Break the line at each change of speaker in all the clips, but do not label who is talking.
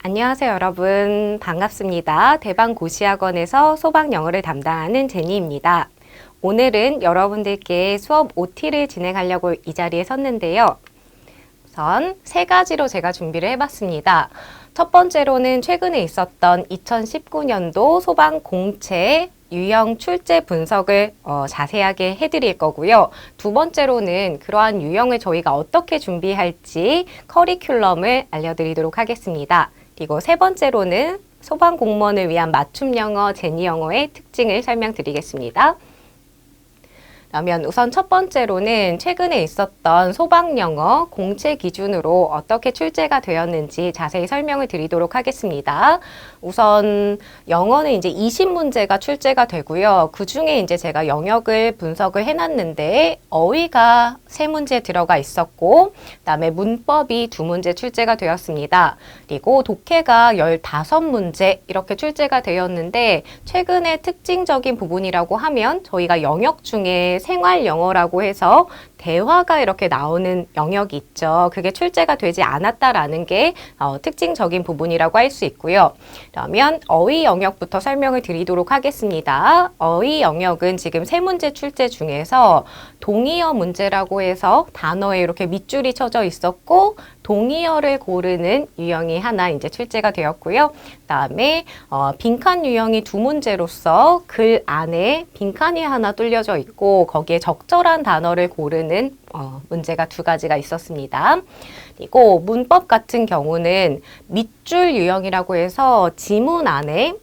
안녕하세요, 여러분. 반갑습니다. 대방고시학원에서 소방 영어를 담당하는 제니입니다. 오늘은 여러분들께 수업 OT를 진행하려고 이 자리에 섰는데요. 우선 세 가지로 제가 준비를 해봤습니다. 첫 번째로는 최근에 있었던 2019년도 소방 공채 유형 출제 분석을 자세하게 해드릴 거고요. 두 번째로는 그러한 유형을 저희가 어떻게 준비할지 커리큘럼을 알려드리도록 하겠습니다. 그리고 세 번째로는 소방 공무원을 위한 맞춤 영어, 제니 영어의 특징을 설명드리겠습니다. 그러면 우선 첫 번째로는 최근에 있었던 소방 영어 공채 기준으로 어떻게 출제가 되었는지 자세히 설명을 드리도록 하겠습니다. 우선 영어는 이제 20문제가 출제가 되고요. 그 중에 이제 제가 영역을 분석을 해놨는데 어휘가 3문제 들어가 있었고, 그다음에 문법이 2문제 출제가 되었습니다. 그리고 독해가 15문제 이렇게 출제가 되었는데, 최근에 특징적인 부분이라고 하면 저희가 영역 중에 생활 영어라고 해서 대화가 이렇게 나오는 영역이 있죠. 그게 출제가 되지 않았다라는 게 특징적인 부분이라고 할 수 있고요. 그러면 어휘 영역부터 설명을 드리도록 하겠습니다. 어휘 영역은 지금 3문제 출제 중에서 동의어 문제라고 해서 단어에 이렇게 밑줄이 쳐져 있었고, 동의어를 고르는 유형이 하나 이제 출제가 되었고요. 그다음에 빈칸 유형이 2문제로서 글 안에 빈칸이 하나 뚫려져 있고 거기에 적절한 단어를 고르는 문제가 2가지가 있었습니다. 그리고 문법 같은 경우는 밑줄 유형이라고 해서 지문 안에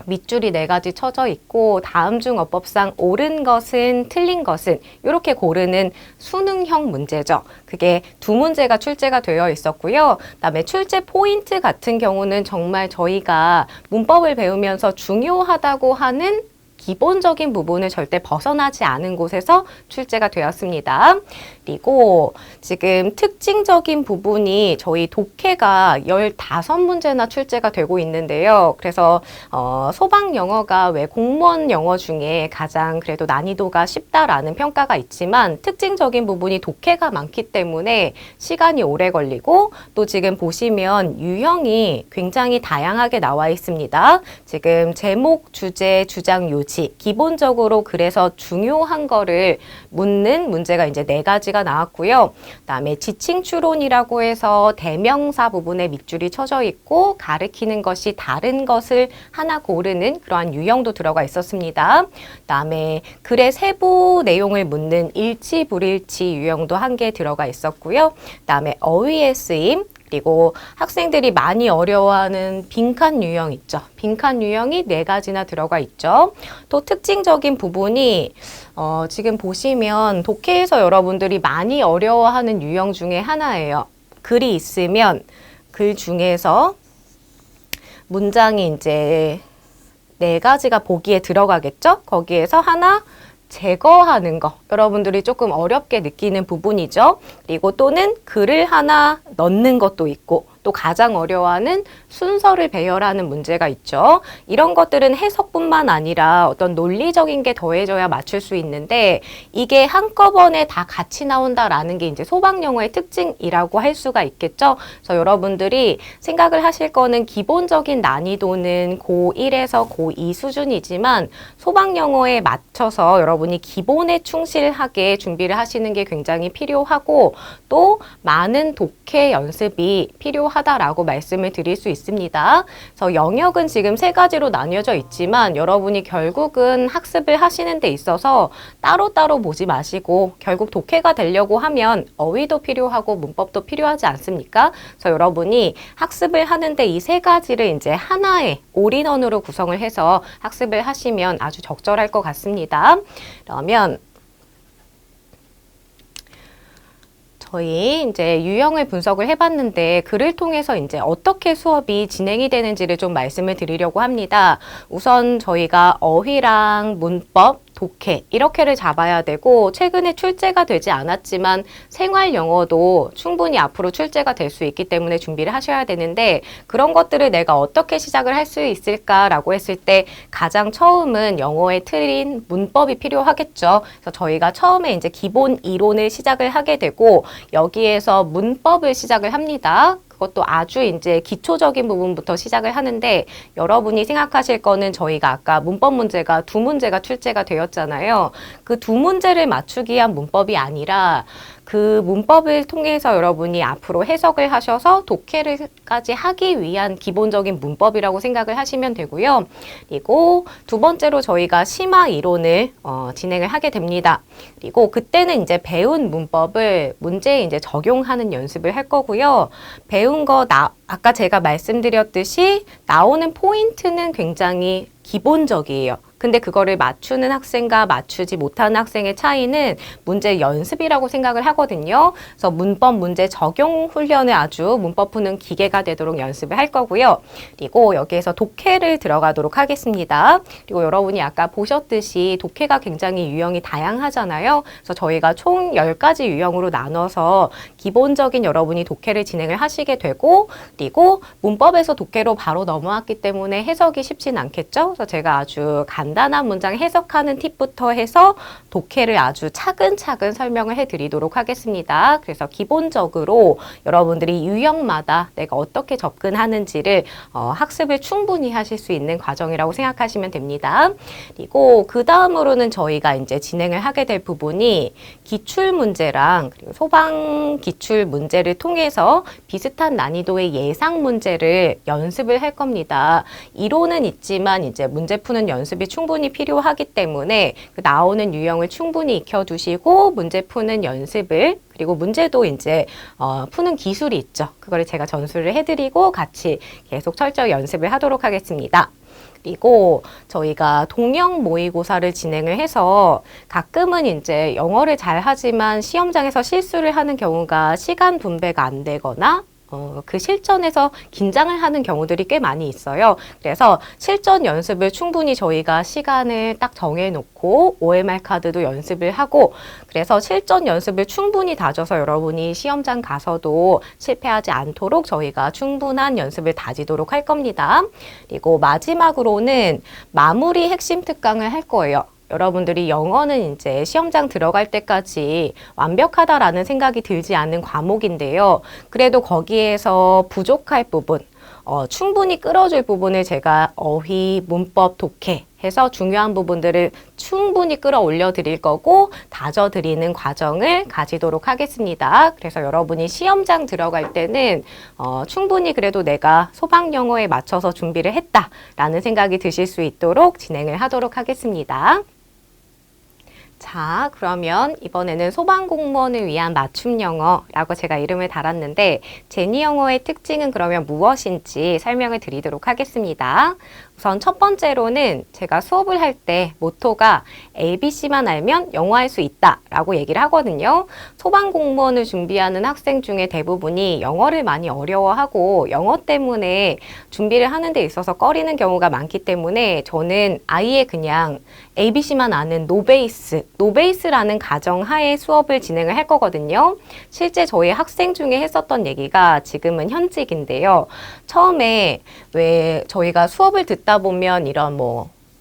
밑줄이 4가지 쳐져 있고 다음 중 어법상 옳은 것은 틀린 것은 이렇게 고르는 수능형 문제죠. 그게 2문제가 출제가 되어 있었고요. 그다음에 출제 포인트 같은 경우는 정말 저희가 문법을 배우면서 중요하다고 하는 기본적인 부분을 절대 벗어나지 않은 곳에서 출제가 되었습니다. 그리고 지금 특징적인 부분이 저희 독해가 15문제나 출제가 되고 있는데요. 그래서 소방 영어가 왜 공무원 영어 중에 가장 그래도 난이도가 쉽다라는 평가가 있지만 특징적인 부분이 독해가 많기 때문에 시간이 오래 걸리고, 또 지금 보시면 유형이 굉장히 다양하게 나와 있습니다. 지금 제목, 주제, 주장, 요지 기본적으로 그래서 중요한 거를 묻는 문제가 이제 4가지가 나왔고요. 그다음에 지칭 추론이라고 해서 대명사 부분에 밑줄이 쳐져 있고 가리키는 것이 다른 것을 하나 고르는 그러한 유형도 들어가 있었습니다. 그다음에 글의 세부 내용을 묻는 일치 불일치 유형도 1개 들어가 있었고요. 그다음에 어휘의 쓰임, 그리고 학생들이 많이 어려워하는 빈칸 유형 있죠. 빈칸 유형이 4가지나 들어가 있죠. 또 특징적인 부분이 지금 보시면 독해에서 여러분들이 많이 어려워하는 유형 중에 하나예요. 글이 있으면 글 중에서 문장이 이제 4가지가 보기에 들어가겠죠. 거기에서 하나 제거하는 거, 여러분들이 조금 어렵게 느끼는 부분이죠. 그리고 또는 글을 하나 넣는 것도 있고, 또 가장 어려워하는 순서를 배열하는 문제가 있죠. 이런 것들은 해석뿐만 아니라 어떤 논리적인 게 더해져야 맞출 수 있는데, 이게 한꺼번에 다 같이 나온다라는 게 이제 소방 영어의 특징이라고 할 수가 있겠죠. 그래서 여러분들이 생각을 하실 거는 기본적인 난이도는 고1에서 고2 수준이지만 소방 영어에 맞춰서 여러분이 기본에 충실하게 준비를 하시는 게 굉장히 필요하고, 또 많은 독해 연습이 필요하다라고 말씀을 드릴 수 있습니다. 그래서 영역은 지금 3가지로 나뉘어져 있지만 여러분이 결국은 학습을 하시는 데 있어서 따로따로 보지 마시고 결국 독해가 되려고 하면 어휘도 필요하고 문법도 필요하지 않습니까? 그래서 여러분이 학습을 하는데 이 3가지를 이제 하나의 올인원으로 구성을 해서 학습을 하시면 아주 적절할 것 같습니다. 그러면 저희 이제 유형을 분석을 해봤는데 글을 통해서 이제 어떻게 수업이 진행이 되는지를 좀 말씀을 드리려고 합니다. 우선 저희가 어휘랑 문법, 독해 이렇게를 잡아야 되고, 최근에 출제가 되지 않았지만 생활 영어도 충분히 앞으로 출제가 될 수 있기 때문에 준비를 하셔야 되는데, 그런 것들을 내가 어떻게 시작을 할 수 있을까라고 했을 때 가장 처음은 영어의 틀인 문법이 필요하겠죠. 그래서 저희가 처음에 이제 기본 이론을 시작을 하게 되고 여기에서 문법을 시작을 합니다. 그것도 아주 이제 기초적인 부분부터 시작을 하는데 여러분이 생각하실 거는 저희가 아까 문법 문제가 두 문제가 출제가 되었잖아요. 그 두 문제를 맞추기 위한 문법이 아니라 그 문법을 통해서 여러분이 앞으로 해석을 하셔서 독해를까지 하기 위한 기본적인 문법이라고 생각을 하시면 되고요. 그리고 두 번째로 저희가 심화 이론을 진행을 하게 됩니다. 그리고 그때는 이제 배운 문법을 문제에 이제 적용하는 연습을 할 거고요. 배운 거 아까 제가 말씀드렸듯이 나오는 포인트는 굉장히 기본적이에요. 근데 그거를 맞추는 학생과 맞추지 못하는 학생의 차이는 문제 연습이라고 생각을 하거든요. 그래서 문법 문제 적용 훈련을 아주 문법 푸는 기계가 되도록 연습을 할 거고요. 그리고 여기에서 독해를 들어가도록 하겠습니다. 그리고 여러분이 아까 보셨듯이 독해가 굉장히 유형이 다양하잖아요. 그래서 저희가 총 10가지 유형으로 나눠서 기본적인 여러분이 독해를 진행을 하시게 되고, 그리고 문법에서 독해로 바로 넘어왔기 때문에 해석이 쉽진 않겠죠. 그래서 제가 아주 간단한 문장 해석하는 팁부터 해서 독해를 아주 차근차근 설명을 해드리도록 하겠습니다. 그래서 기본적으로 여러분들이 유형마다 내가 어떻게 접근하는지를 학습을 충분히 하실 수 있는 과정이라고 생각하시면 됩니다. 그리고 그 다음으로는 저희가 이제 진행을 하게 될 부분이 기출문제랑 그리고 소방 기출 문제를 통해서 비슷한 난이도의 예상 문제를 연습을 할 겁니다. 이론은 있지만 이제 문제 푸는 연습이 충분히 필요하기 때문에 그 나오는 유형을 충분히 익혀두시고 문제 푸는 연습을, 그리고 문제도 이제 푸는 기술이 있죠. 그거를 제가 전수를 해드리고 같이 계속 철저히 연습을 하도록 하겠습니다. 그리고 저희가 동형 모의고사를 진행을 해서 가끔은 이제 영어를 잘 하지만 시험장에서 실수를 하는 경우가 시간 분배가 안 되거나 그 실전에서 긴장을 하는 경우들이 꽤 많이 있어요. 그래서 실전 연습을 충분히 저희가 시간을 딱 정해놓고 OMR 카드도 연습을 하고, 그래서 실전 연습을 충분히 다져서 여러분이 시험장 가서도 실패하지 않도록 저희가 충분한 연습을 다지도록 할 겁니다. 그리고 마지막으로는 마무리 핵심 특강을 할 거예요. 여러분들이 영어는 이제 시험장 들어갈 때까지 완벽하다라는 생각이 들지 않는 과목인데요. 그래도 거기에서 부족할 부분, 충분히 끌어줄 부분을 제가 어휘, 문법, 독해 해서 중요한 부분들을 충분히 끌어올려 드릴 거고 다져 드리는 과정을 가지도록 하겠습니다. 그래서 여러분이 시험장 들어갈 때는 충분히 그래도 내가 소방 영어에 맞춰서 준비를 했다라는 생각이 드실 수 있도록 진행을 하도록 하겠습니다. 자, 그러면 이번에는 소방공무원을 위한 맞춤 영어라고 제가 이름을 달았는데 제니 영어의 특징은 그러면 무엇인지 설명을 드리도록 하겠습니다. 우선 첫 번째로는 제가 수업을 할 때 모토가 ABC만 알면 영어할 수 있다 라고 얘기를 하거든요. 소방공무원을 준비하는 학생 중에 대부분이 영어를 많이 어려워하고 영어 때문에 준비를 하는 데 있어서 꺼리는 경우가 많기 때문에 저는 아예 그냥 ABC만 아는 노베이스라는 가정하에 수업을 진행을 할 거거든요. 실제 저희 학생 중에 했었던 얘기가 지금은 현직인데요. 처음에 왜 저희가 수업을 듣다 보면 이런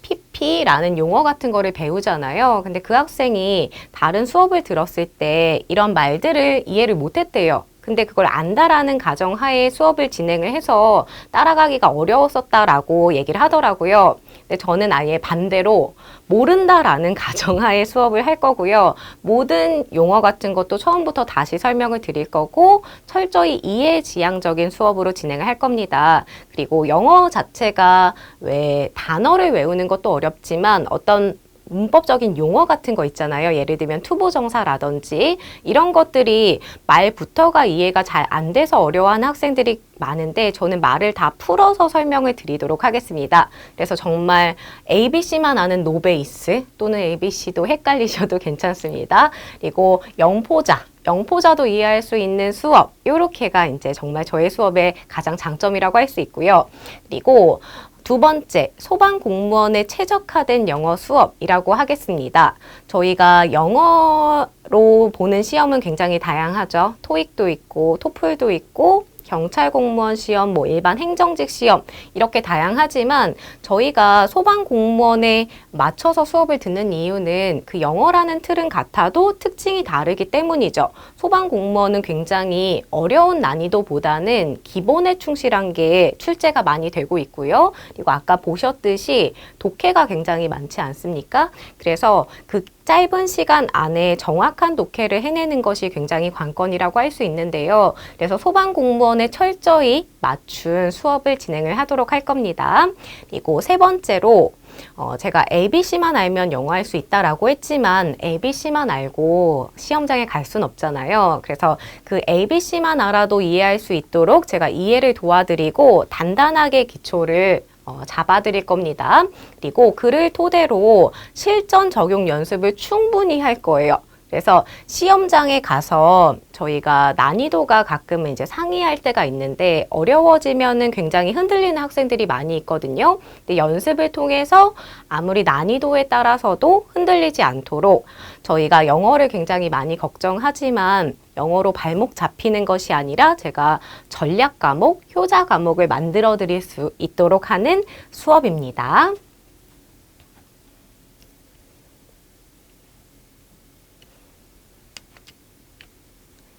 PP라는 용어 같은 거를 배우잖아요. 근데 그 학생이 다른 수업을 들었을 때 이런 말들을 이해를 못했대요. 근데 그걸 안다라는 가정하에 수업을 진행을 해서 따라가기가 어려웠었다라고 얘기를 하더라고요. 근데 저는 아예 반대로 모른다라는 가정하에 수업을 할 거고요. 모든 용어 같은 것도 처음부터 다시 설명을 드릴 거고 철저히 이해지향적인 수업으로 진행을 할 겁니다. 그리고 영어 자체가 왜 단어를 외우는 것도 어렵지만 어떤 문법적인 용어 같은 거 있잖아요. 예를 들면 투부정사라든지 이런 것들이 말부터가 이해가 잘 안 돼서 어려워하는 학생들이 많은데 저는 말을 다 풀어서 설명을 드리도록 하겠습니다. 그래서 정말 ABC만 아는 노베이스 또는 ABC도 헷갈리셔도 괜찮습니다. 그리고 영포자도 이해할 수 있는 수업, 요렇게가 이제 정말 저의 수업의 가장 장점이라고 할 수 있고요. 그리고 두 번째, 소방공무원에 최적화된 영어 수업이라고 하겠습니다. 저희가 영어로 보는 시험은 굉장히 다양하죠. 토익도 있고, 토플도 있고, 경찰 공무원 시험, 뭐 일반 행정직 시험 이렇게 다양하지만 저희가 소방 공무원에 맞춰서 수업을 듣는 이유는 그 영어라는 틀은 같아도 특징이 다르기 때문이죠. 소방 공무원은 굉장히 어려운 난이도보다는 기본에 충실한 게 출제가 많이 되고 있고요. 그리고 아까 보셨듯이 독해가 굉장히 많지 않습니까? 그래서 그 짧은 시간 안에 정확한 독해를 해내는 것이 굉장히 관건이라고 할 수 있는데요. 그래서 소방공무원에 철저히 맞춘 수업을 진행을 하도록 할 겁니다. 그리고 세 번째로 제가 ABC만 알면 영어 할 수 있다라고 했지만 ABC만 알고 시험장에 갈 순 없잖아요. 그래서 그 ABC만 알아도 이해할 수 있도록 제가 이해를 도와드리고 단단하게 기초를 잡아드릴 겁니다. 그리고 그를 토대로 실전 적용 연습을 충분히 할 거예요. 그래서 시험장에 가서 저희가 난이도가 가끔은 이제 상이할 때가 있는데 어려워지면은 굉장히 흔들리는 학생들이 많이 있거든요. 근데 연습을 통해서 아무리 난이도에 따라서도 흔들리지 않도록 저희가 영어를 굉장히 많이 걱정하지만 영어로 발목 잡히는 것이 아니라 제가 전략 과목, 효자 과목을 만들어 드릴 수 있도록 하는 수업입니다.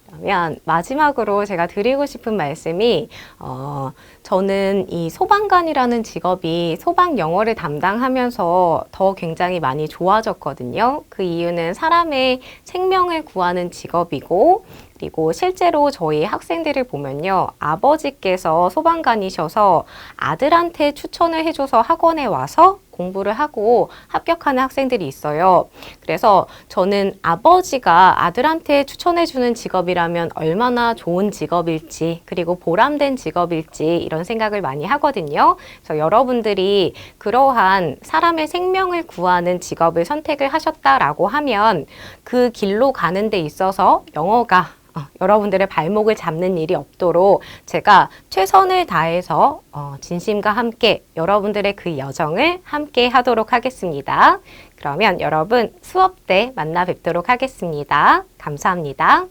그러면 마지막으로 제가 드리고 싶은 말씀이 저는 이 소방관이라는 직업이 소방 영어를 담당하면서 더 굉장히 많이 좋아졌거든요. 그 이유는 사람의 생명을 구하는 직업이고 그리고 실제로 저희 학생들을 보면요. 아버지께서 소방관이셔서 아들한테 추천을 해줘서 학원에 와서 공부를 하고 합격하는 학생들이 있어요. 그래서 저는 아버지가 아들한테 추천해주는 직업이라면 얼마나 좋은 직업일지 그리고 보람된 직업일지 이런 생각을 많이 하거든요. 그래서 여러분들이 그러한 사람의 생명을 구하는 직업을 선택을 하셨다라고 하면 그 길로 가는 데 있어서 영어가 여러분들의 발목을 잡는 일이 없도록 제가 최선을 다해서 진심과 함께 여러분들의 그 여정을 함께 하도록 하겠습니다. 그러면 여러분 수업 때 만나 뵙도록 하겠습니다. 감사합니다.